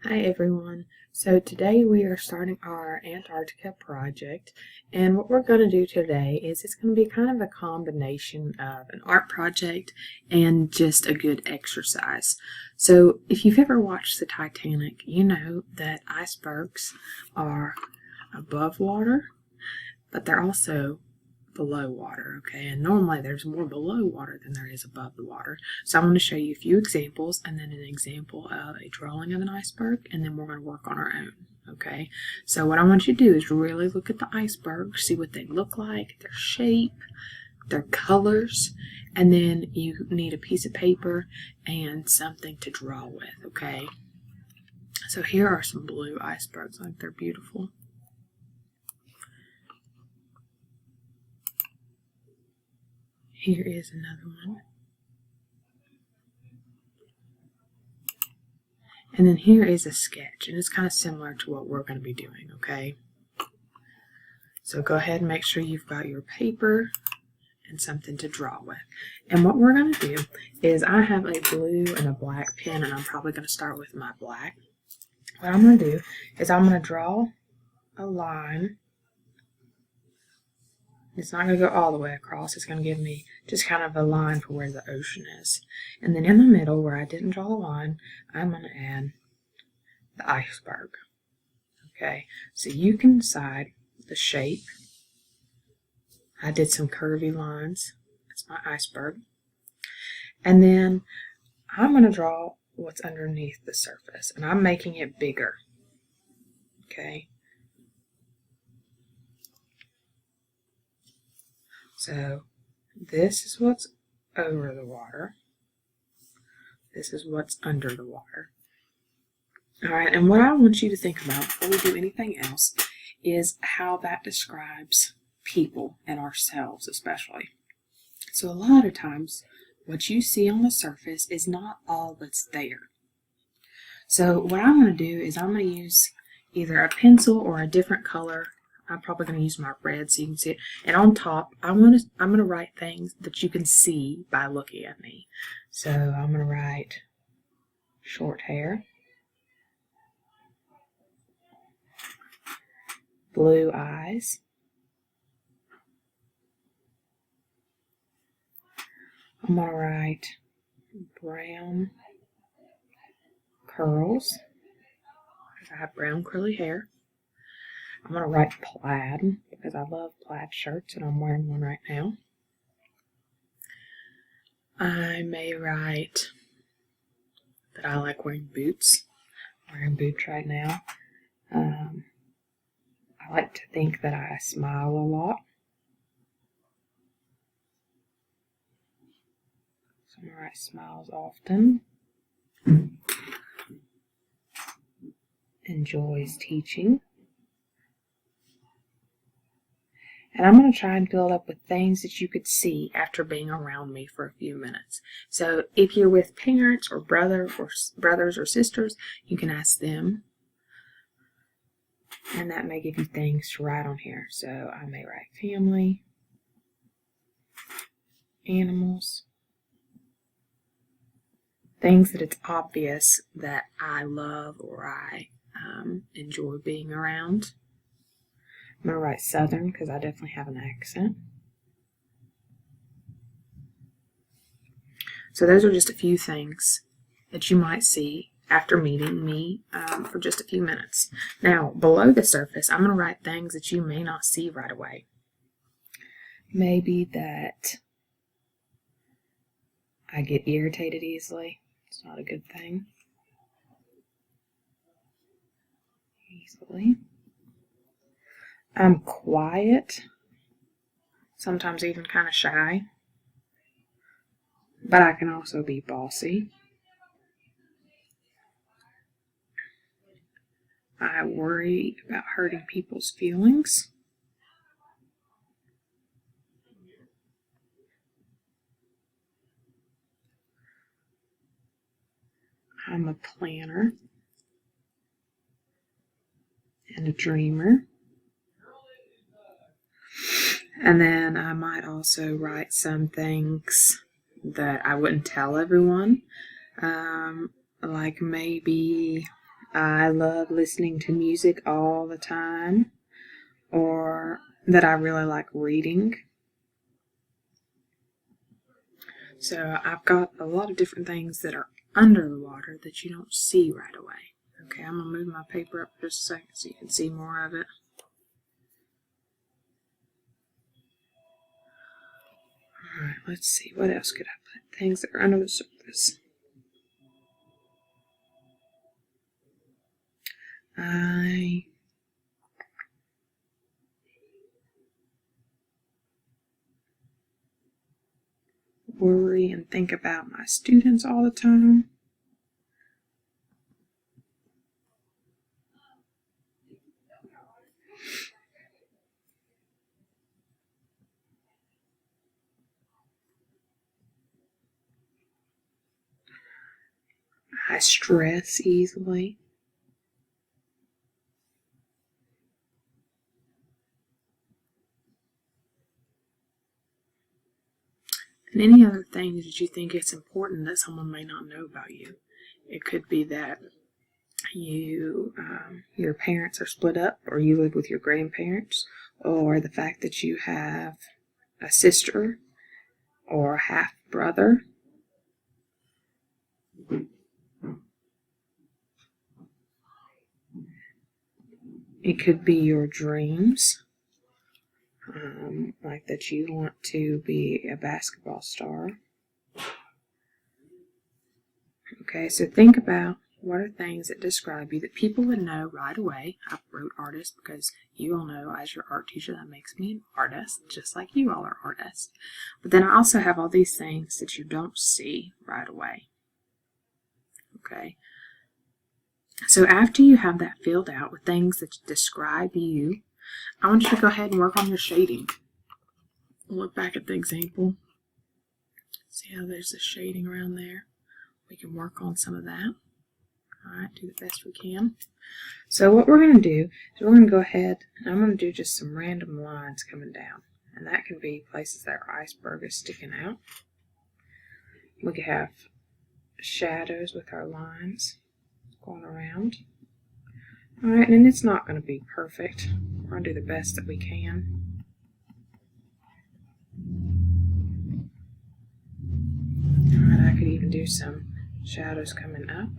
Hi everyone. So today we are starting our Antarctica project, and what we're going to do today is it's going to be kind of a combination of an art project and just a good exercise. So if you've ever watched the Titanic, you know that icebergs are above water, but they're also below water, okay? And normally there's more below water than there is above the water. So I'm going to show you a few examples and then an example of a drawing of an iceberg, and then we're going to work on our own, okay? So what I want you to do is really look at the iceberg, see what they look like, their shape, their colors, and then you need a piece of paper and something to draw with, okay? So here are some blue icebergs. Like, they're beautiful. Here is another one. And then here is a sketch, and it's kind of similar to what we're going to be doing, okay? So go ahead and make sure you've got your paper and something to draw with. And what we're going to do is I have a blue and a black pen, and I'm probably going to start with my black. What I'm going to do is I'm going to draw a line. It's not going to go all the way across. It's going to give me just kind of a line for where the ocean is. And then in the middle, where I didn't draw the line, I'm going to add the iceberg. Okay, so you can decide the shape. I did some curvy lines. That's my iceberg. And then I'm going to draw what's underneath the surface. And I'm making it bigger. Okay. So this is what's over the water. This is what's under the water. Alright, and what I want you to think about before we do anything else is how that describes people and ourselves especially. So a lot of times what you see on the surface is not all that's there. So what I'm going to do is I'm going to use either a pencil or a different color. I'm probably going to use my red so you can see it. And on top, I'm going to write things that you can see by looking at me. So I'm going to write short hair, blue eyes, I'm going to write brown curls, because I have brown curly hair. I'm going to write plaid, because I love plaid shirts, and I'm wearing one right now. I may write that I like wearing boots. I'm wearing boots right now. I like to think that I smile a lot. So I'm going to write smiles often. Enjoys teaching. And I'm going to try and fill it up with things that you could see after being around me for a few minutes. So if you're with parents or brothers or sisters, you can ask them. And that may give you things to write on here. So I may write family, animals, things that it's obvious that I love or I enjoy being around. I'm going to write Southern because I definitely have an accent. So those are just a few things that you might see after meeting me for just a few minutes. Now, below the surface, I'm going to write things that you may not see right away. Maybe that I get irritated easily. It's not a good thing. Easily. I'm quiet, sometimes even kind of shy, but I can also be bossy. I worry about hurting people's feelings. I'm a planner and a dreamer. And then I might also write some things that I wouldn't tell everyone. Like maybe I love listening to music all the time, or that I really like reading. So I've got a lot of different things that are under the water that you don't see right away. Okay, I'm going to move my paper up just a second so you can see more of it. Alright, let's see. What else could I put? Things that are under the surface. I worry and think about my students all the time. I stress easily. And any other things that you think it's important that someone may not know about you. It could be that your parents are split up, or you live with your grandparents, or the fact that you have a sister or a half brother. It could be your dreams, like that you want to be a basketball star. Okay, so think about what are things that describe you that people would know right away. I wrote artist because you all know as your art teacher that makes me an artist, just like you all are artists. But then I also have all these things that you don't see right away. Okay, so after you have that filled out with things that describe you, I want you to go ahead and work on your shading. Look back at the example. See how there's the shading around there? We can work on some of that. Alright, do the best we can. So what we're going to do is we're going to go ahead and I'm going to do just some random lines coming down. And that can be places that our iceberg is sticking out. We could have shadows with our lines going around. Alright, and it's not going to be perfect. We're going to do the best that we can. Alright, I could even do some shadows coming up.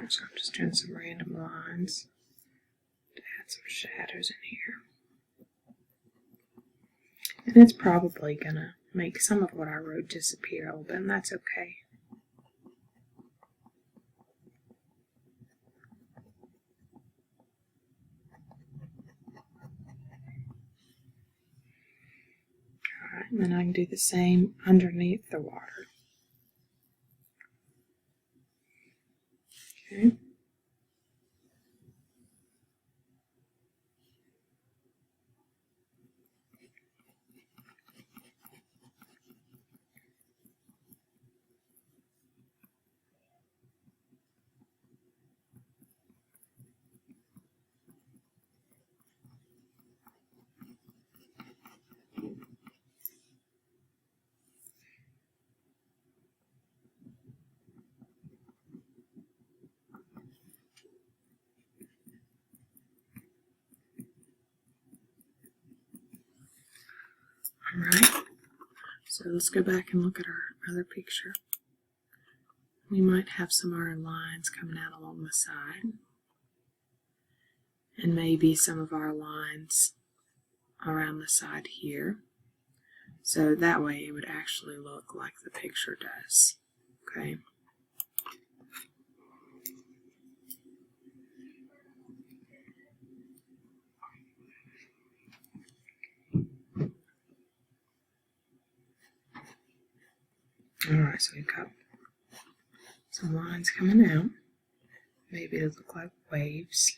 So I'm just doing some random lines to add some shadows in here. And it's probably going to make some of what I wrote disappear a little bit, and that's okay. Alright, and then I can do the same underneath the water. Okay. Alright, so let's go back and look at our other picture. We might have some of our lines coming out along the side, and maybe some of our lines around the side here. So that way it would actually look like the picture does. Okay. Alright, so we've got some lines coming out. Maybe it'll look like waves.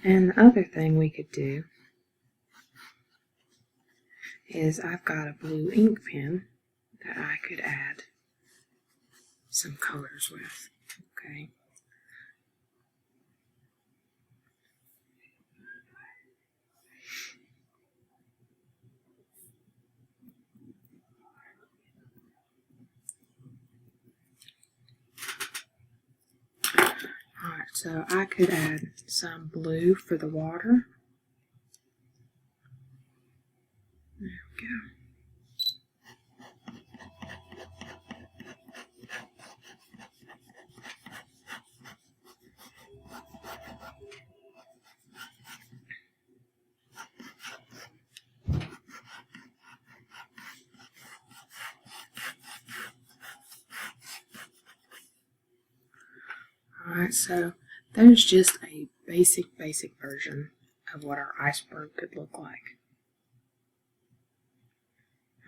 And the other thing we could do is I've got a blue ink pen that I could add some colors with. Okay. Alright, so I could add some blue for the water. There we go. Alright, so there's just a basic version of what our iceberg could look like.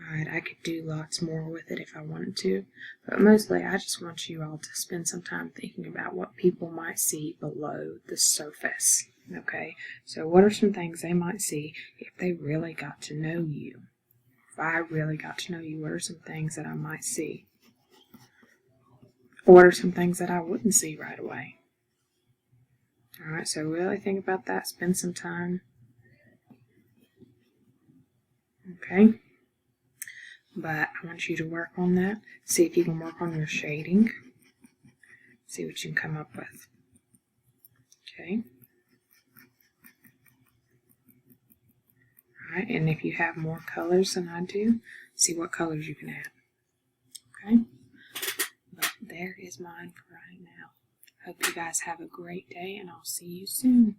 Alright, I could do lots more with it if I wanted to, but mostly I just want you all to spend some time thinking about what people might see below the surface. Okay, so what are some things they might see if they really got to know you? If I really got to know you, what are some things that I might see? Or what are some things that I wouldn't see right away? Alright, so really think about that, spend some time. Okay, but I want you to work on that. See if you can work on your shading. See what you can come up with. Okay. Alright, and if you have more colors than I do, see what colors you can add. Okay? But there is mine for right now. Hope you guys have a great day, and I'll see you soon.